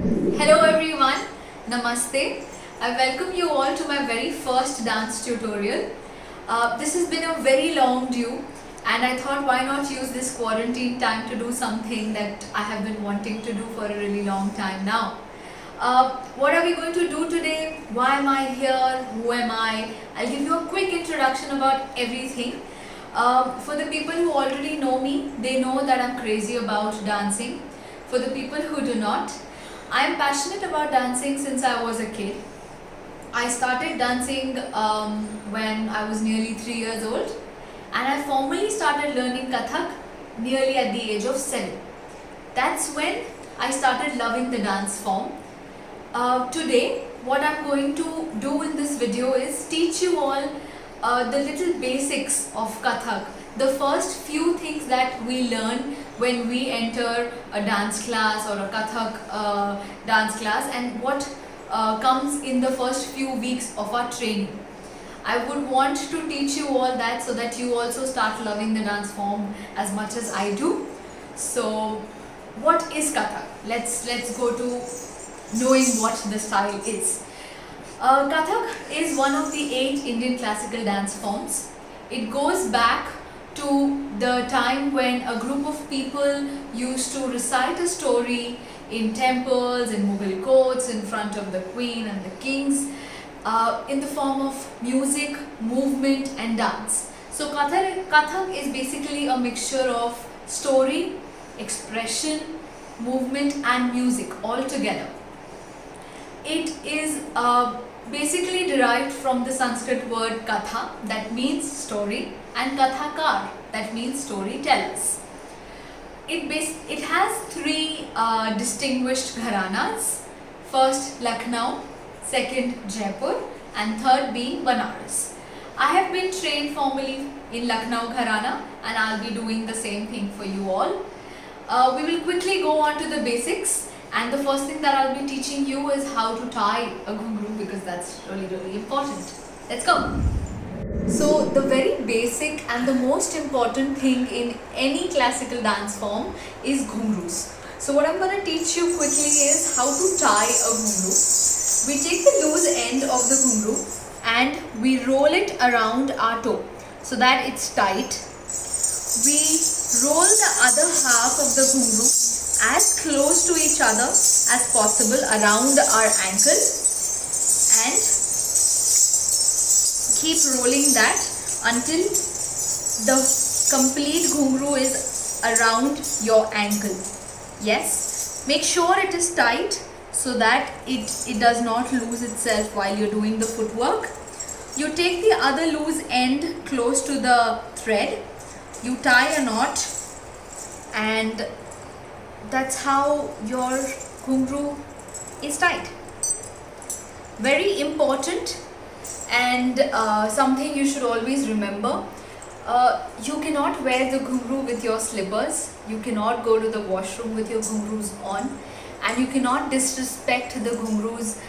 Hello everyone, Namaste. I welcome you all to my very first dance tutorial. This has been a very long due and I thought why not use this quarantine time to do something that I have been wanting to do for a really long time now. What are we going to do today? Why am I here? Who am I? I'll give you a quick introduction about everything. For the people who already know me, they know that I'm crazy about dancing. For the people who do not, I am passionate about dancing since I was a kid. I started dancing when I was nearly 3 years old and I formally started learning Kathak nearly at the age of 7. That's when I started loving the dance form. Today, what I'm going to do in this video is teach you all the little basics of Kathak. The first few things that we learn when we enter a dance class or a Kathak dance class and what comes in the first few weeks of our training. I would want to teach you all that so that you also start loving the dance form as much as I do. So what is Kathak? Let's go to knowing what the style is. Kathak is one of the 8 Indian classical dance forms. It goes back to the time when a group of people used to recite a story in temples, in Mughal courts, in front of the queen and the kings, in the form of music, movement and dance. So Kathak is basically a mixture of story, expression, movement and music all together. It is basically derived from the Sanskrit word Katha, that means story, and Kathakar, that means storytellers. It has 3 distinguished gharanas. First Lucknow, second Jaipur and third being Banaras. I have been trained formally in Lucknow Gharana and I'll be doing the same thing for you all. We will quickly go on to the basics. And the first thing that I'll be teaching you is how to tie a ghungru because that's really important. Let's go. So the very basic and the most important thing in any classical dance form is ghungrus. So what I'm going to teach you quickly is how to tie a ghungru. We take the loose end of the ghungru and we roll it around our toe so that it's tight. We roll the other half of the ghungru as close to each other as possible around our ankle and keep rolling that until the complete ghungru is around your ankle. Yes, make sure it is tight so that it does not lose itself while you're doing the footwork. You take the other loose end close to the thread, you tie a knot and that's how your ghungru is tied. Very important and something you should always remember. You cannot wear the ghungru with your slippers. You cannot go to the washroom with your ghungrus on. And you cannot disrespect the ghungrus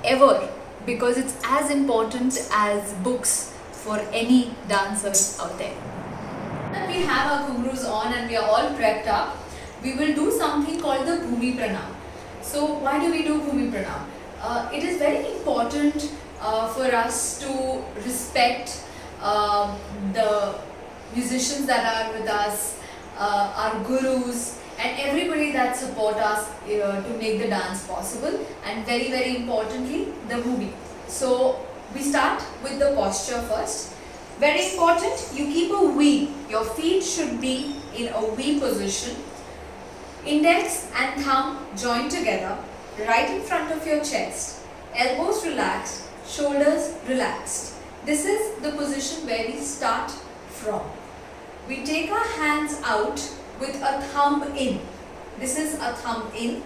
ever because it's as important as books for any dancers out there. When we have our ghungrus on and we are all prepped up, we will do something called the Bhumi Pranam. So why do we do Bhumi Pranam? It is very important for us to respect the musicians that are with us, our gurus and everybody that support us to make the dance possible, and very importantly the Bhumi. So we start with the posture first. Very important, you keep a V. Your feet should be in a V position. Index and thumb joined together, right in front of your chest. Elbows relaxed, shoulders relaxed. This is the position where we start from. We take our hands out with a thumb in. This is a thumb in.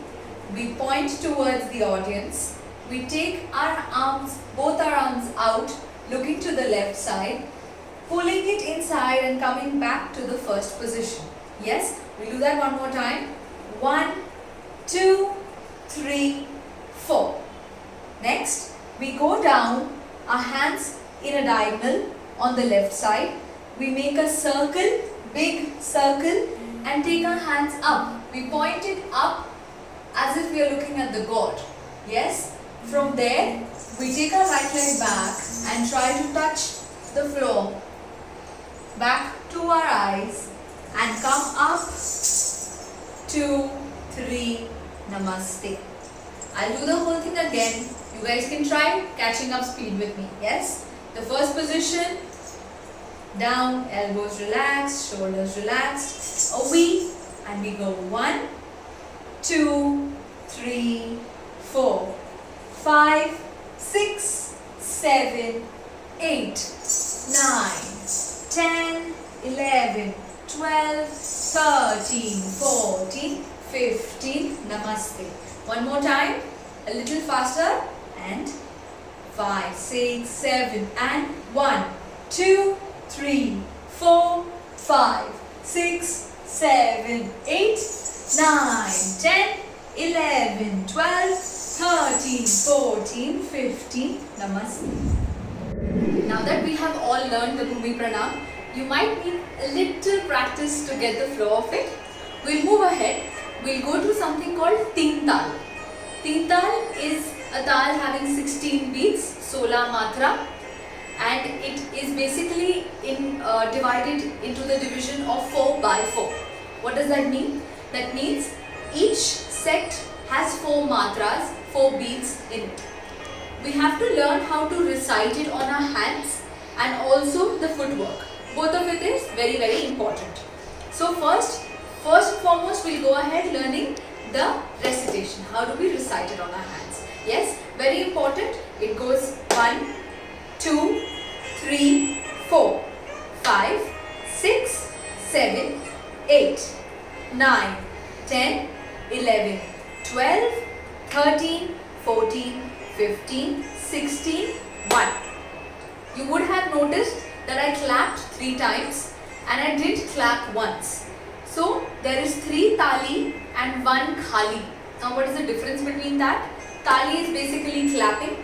We point towards the audience. We take our arms, both our arms out, looking to the left side, pulling it inside and coming back to the first position. Yes, we'll do that one more time. 1, 2, 3, 4. Next, we go down, our hands in a diagonal on the left side. We make a circle, big circle and take our hands up. We point it up as if we are looking at the god. Yes? From there, we take our right leg back and try to touch the floor. Back to our eyes and come up. 2, 3, namaste. I'll do the whole thing again. You guys can try catching up speed with me. Yes? The first position, down, elbows relaxed, shoulders relaxed, a V, and we go 1, 2, 3, 4, 5, 6, 7, 8, 9, 10, 11, 12, 13, 14, 15, namaste. One more time, a little faster, and 5, 6, 7, and 1, 2, 3, 4, 5, 6, 7, 8, 9, 10, 11, 12, 13, 14, 15, namaste. Now that we have all learned the Bhumi Pranam, you might need a little practice to get the flow of it. We'll move ahead. We'll go to something called Teen Tal. Teen Tal is a tal having 16 beats, 16 matra, and it is basically divided into the division of 4 by 4. What does that mean? That means each set has 4 matras, 4 beats in it. We have to learn how to recite it on our hands and also the footwork. Both of it is very, very important. So first and foremost, we'll go ahead learning the recitation. How do we recite it on our hands? Yes, very important. It goes 1, 2, 3, 4, 5, 6, 7, 8, 9, 10, 11, 12, 13, 14, 15, 16, 1. You would have noticed that I clapped 3 times and I did clap once. So there is 3 tali and 1 khali. Now what is the difference between that? Tali is basically clapping,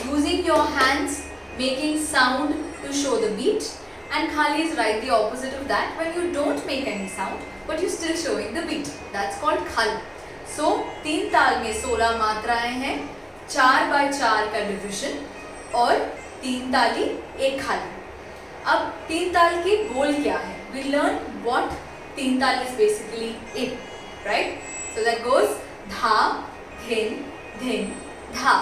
using your hands, making sound to show the beat, and khali is right the opposite of that, when you don't make any sound but you're still showing the beat. That's called khal. So 3 ताल में 16 मात्राएं हैं, 4 by 4 का division और 3 ताली 1 खाली. अब 3 ताल के बोल क्या है? We learn what 3 ताल is basically in, right? So that goes dha, dhin, dhin, dha,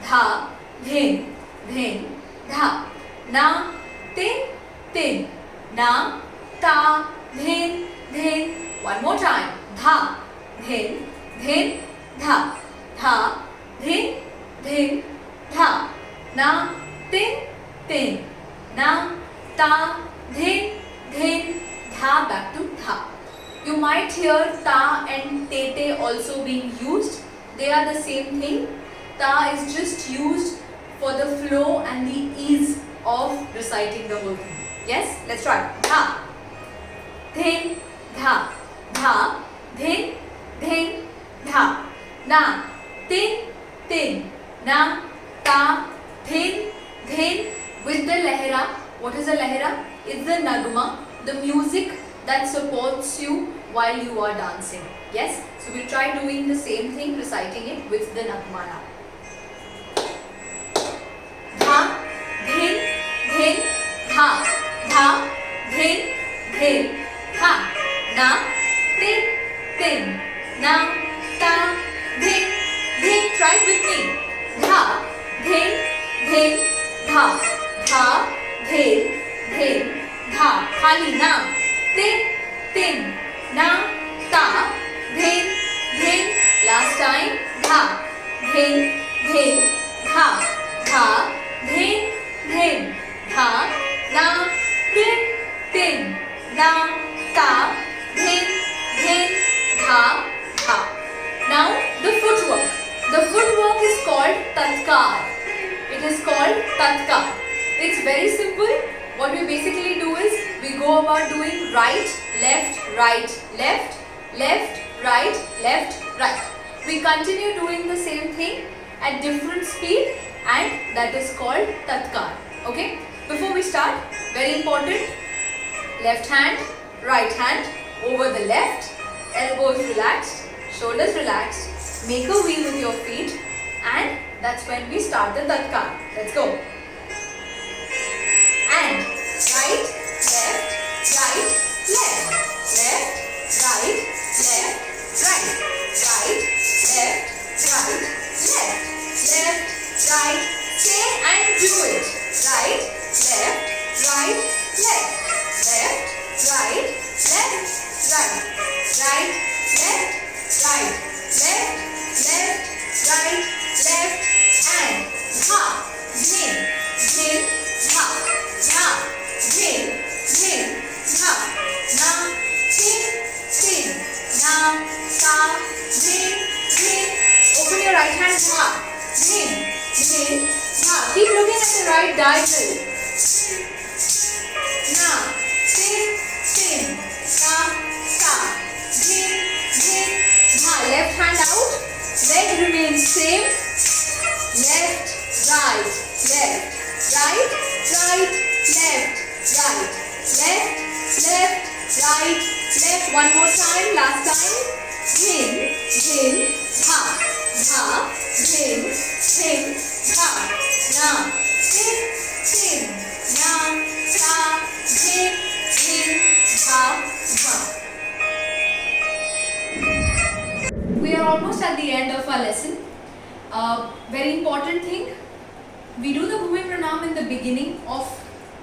dha, dhin, dhin, dha, na, tin, tin, na, ta, dhin, dhin. One more time, dha, dhin, dhin, dha, dha, dhin, dhin, dha, na, tin, tin, na, ta, dhin, dhin, dha. Back to dha. You might hear ta and te also being used. They are the same thing. Ta is just used for the flow and the ease of reciting the whole thing. Yes, let's try. Dha, dhin, dha, dha, dhin, dhin, dha, na, tin, tin, na, ta, dhin, dhin. With the lehra. What is a lehra? It's the nagma, the music that supports you while you are dancing. Yes? So we'll try doing the same thing, reciting it with the nagma now. Dha, dhin, dhin, dha, dha, dhin, dhin, dha, na, tin, tin, na, ta, dhin, dhin. Try it with me. Dha, dhin, dhin, dha, dha, dhin, dhin, dha. Khali na. Tin, tin, na, ta, dhin, dhin. Last time. Dha, dhin, dhin, dha, dha, dhin, dhin, dha, na, tin, tin, na, ta, dhin, dhin, dha, dha. Now the footwork. The footwork is called tatkar. It is called tatkar. It's very simple. What we basically do is we go about doing right, left, left, right, left, right. We continue doing the same thing at different speed, and that is called tatkar. Okay? Before we start, very important, left hand, right hand over the left, elbows relaxed, shoulders relaxed, make a V with your feet, and that's when we start the tatkar. Let's go. And right, left, right, left, left, right, left, right, right, left, right, left, left, right. Say and do it. Right, left, right, left, left, right, left, right, right, left, right, left, left, right, left, and dha, dhin, dhin, dha, dha, dhin, dhin, dha, na, tin, tin, na, ta, dhin, dhin. Open your right hand, dha, dhin, dhin, dha. Keep looking at the right diagonal. Na, tin, tin, na, ta, dhin, dhin, dha. Left hand out, leg remains same. Left, right, left, right, right, left, right, left, left, right, left. One more time, last time. Dhin, dhin, dha, dha, dhin, dhin, dha, na, tin, tin, na, ta, dhin, dhin, dha, dha. We are almost at the end of our lesson. Very important thing, we do the Bhumi Pranam in the beginning of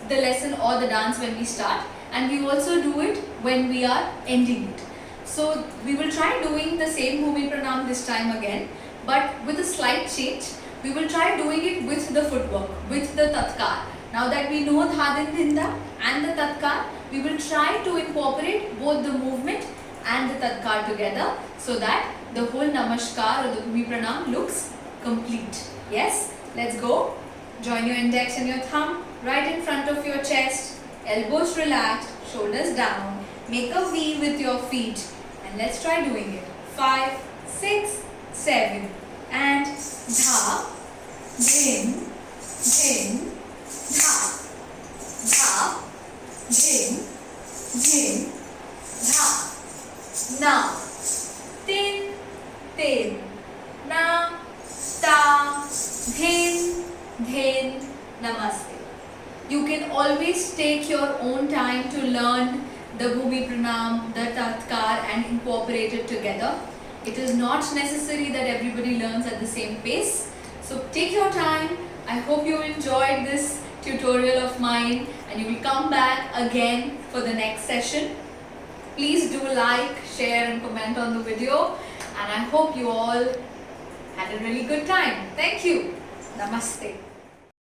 the lesson or the dance when we start, and we also do it when we are ending it. So we will try doing the same Bhumi Pranam this time again, but with a slight change. We will try doing it with the footwork, with the tatkar. Now that we know dha, din, dhinda and the tatkar, we will try to incorporate both the movement and the tatkar together, so that the whole namaskar or the Bhumi Pranam looks complete. Yes? Let's go. Join your index and your thumb right in front of your chest. Elbows relaxed, shoulders down. Make a V with your feet. And let's try doing it. 5, 6, 7. And dha, dhin, dhin, dha, dha, dhin, dhin, dha. Now, tin, tin, na, ta, dhin, dhin, namaste. You can always take your own time to learn the Bhumi Pranam, the tatkar, and incorporate it together. It is not necessary that everybody learns at the same pace. So take your time. I hope you enjoyed this tutorial of mine, and you will come back again for the next session. Please do like, share and comment on the video, and I hope you all had a really good time. Thank you. Namaste.